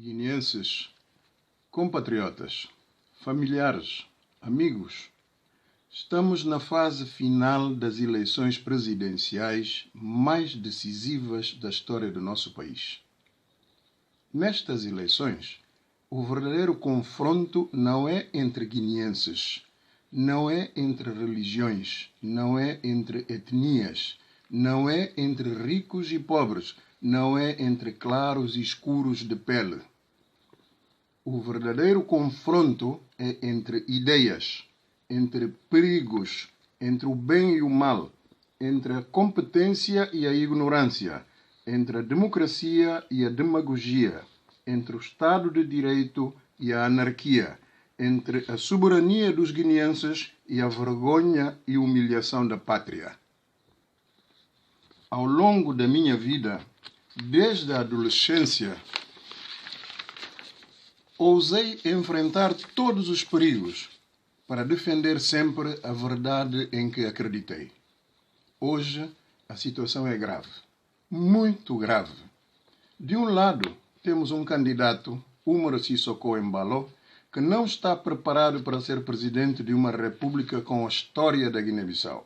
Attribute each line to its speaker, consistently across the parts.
Speaker 1: Guineenses, compatriotas, familiares, amigos, estamos na fase final das eleições presidenciais mais decisivas da história do nosso país. Nestas eleições, o verdadeiro confronto não é entre guineenses, não é entre religiões, não é entre etnias, não é entre ricos e pobres, não é entre claros e escuros de pele. O verdadeiro confronto é entre ideias, entre perigos, entre o bem e o mal, entre a competência e a ignorância, entre a democracia e a demagogia, entre o Estado de Direito e a anarquia, entre a soberania dos guineenses e a vergonha e humilhação da pátria. Ao longo da minha vida, desde a adolescência, ousei enfrentar todos os perigos para defender sempre a verdade em que acreditei. Hoje, a situação é grave, muito grave. De um lado, temos um candidato, Umaro Sissoco Embalo, que não está preparado para ser presidente de uma república com a história da Guiné-Bissau,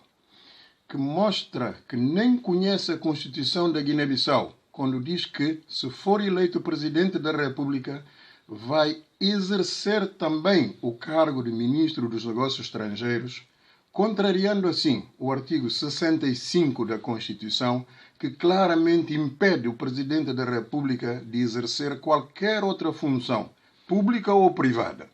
Speaker 1: que mostra que nem conhece a Constituição da Guiné-Bissau, quando diz que, se for eleito presidente da República, vai exercer também o cargo de ministro dos Negócios Estrangeiros, contrariando assim o artigo 65 da Constituição, que claramente impede o presidente da República de exercer qualquer outra função, pública ou privada.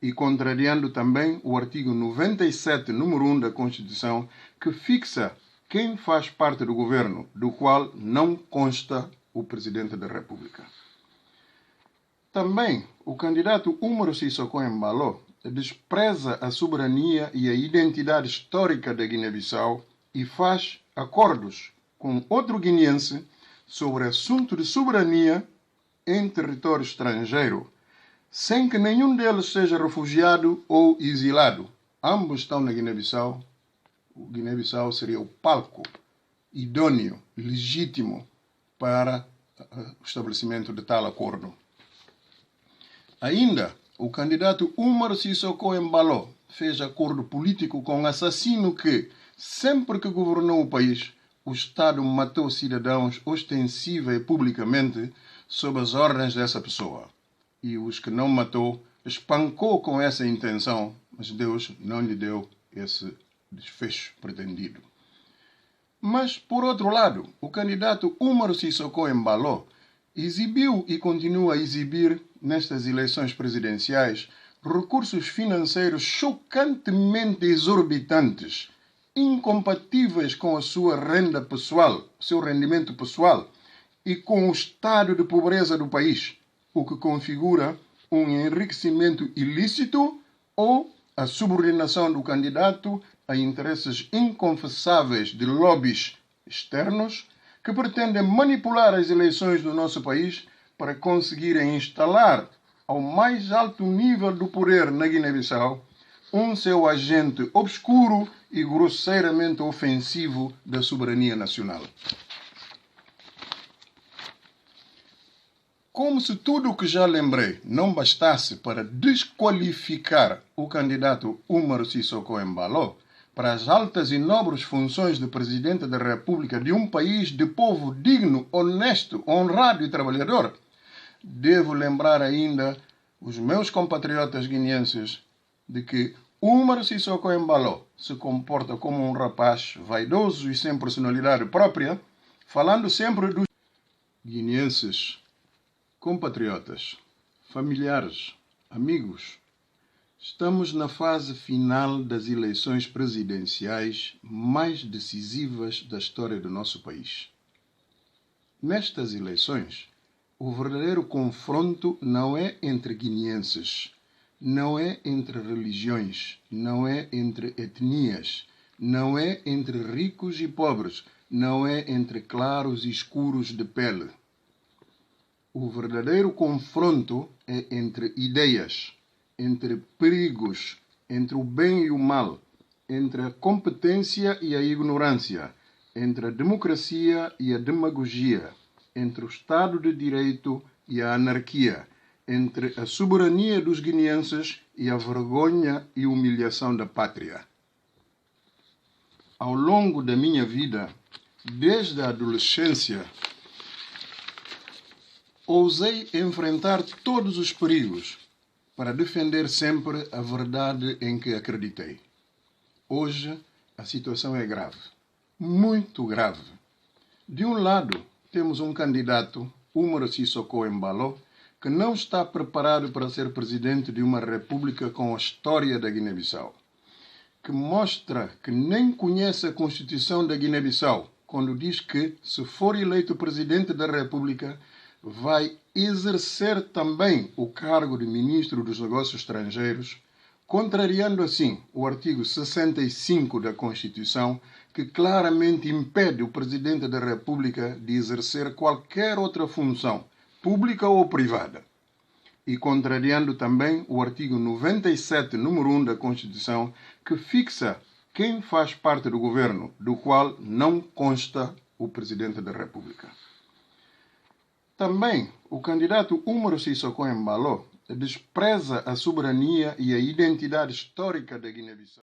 Speaker 1: E contrariando também o artigo 97, número 1 da Constituição, que fixa quem faz parte do governo, do qual não consta o presidente da República. Também o candidato Umaro Sissoco Embalo despreza a soberania e a identidade histórica da Guiné-Bissau e faz acordos com outro guineense sobre assunto de soberania em território estrangeiro, sem que nenhum deles seja refugiado ou exilado. Ambos estão na Guiné-Bissau. O Guiné-Bissau seria o palco idôneo, legítimo para o estabelecimento de tal acordo. Ainda, o candidato Umaro Sissoco Embalo fez acordo político com um assassino que, sempre que governou o país, o Estado matou cidadãos ostensiva e publicamente sob as ordens dessa pessoa. E os que não matou, espancou com essa intenção, mas Deus não lhe deu esse desfecho pretendido. Mas, por outro lado, o candidato Umaro Sissoco Embalo exibiu e continua a exibir, nestas eleições presidenciais, recursos financeiros chocantemente exorbitantes, incompatíveis com a sua renda pessoal, seu rendimento pessoal, e com o estado de pobreza do país, o que configura um enriquecimento ilícito ou a subordinação do candidato a interesses inconfessáveis de lobbies externos que pretendem manipular as eleições do nosso país para conseguirem instalar ao mais alto nível do poder na Guiné-Bissau um seu agente obscuro e grosseiramente ofensivo da soberania nacional. Como se tudo o que já lembrei não bastasse para desqualificar o candidato Umaro Sissoco Embalo para as altas e nobres funções de presidente da República de um país de povo digno, honesto, honrado e trabalhador, devo lembrar ainda os meus compatriotas guineenses de que Umaro Sissoco Embalo se comporta como um rapaz vaidoso e sem personalidade própria, falando sempre dos guineenses, compatriotas, familiares, amigos. Estamos na fase final das eleições presidenciais mais decisivas da história do nosso país. Nestas eleições, o verdadeiro confronto não é entre guineenses, não é entre religiões, não é entre etnias, não é entre ricos e pobres, não é entre claros e escuros de pele. O verdadeiro confronto é entre ideias, entre perigos, entre o bem e o mal, entre a competência e a ignorância, entre a democracia e a demagogia, entre o Estado de Direito e a anarquia, entre a soberania dos guineenses e a vergonha e humilhação da pátria. Ao longo da minha vida, desde a adolescência, ousei enfrentar todos os perigos para defender sempre a verdade em que acreditei. Hoje, a situação é grave, muito grave. De um lado, temos um candidato, Umaro Sissoco Embalo, que não está preparado para ser presidente de uma república com a história da Guiné-Bissau, que mostra que nem conhece a Constituição da Guiné-Bissau, quando diz que, se for eleito presidente da República, vai exercer também o cargo de ministro dos Negócios Estrangeiros, contrariando assim o artigo 65 da Constituição, que claramente impede o presidente da República de exercer qualquer outra função, pública ou privada. E contrariando também o artigo 97, número 1 da Constituição, que fixa quem faz parte do governo, do qual não consta o presidente da República. Também, o candidato Umaro Sissoco Embalo despreza a soberania e a identidade histórica da Guiné-Bissau.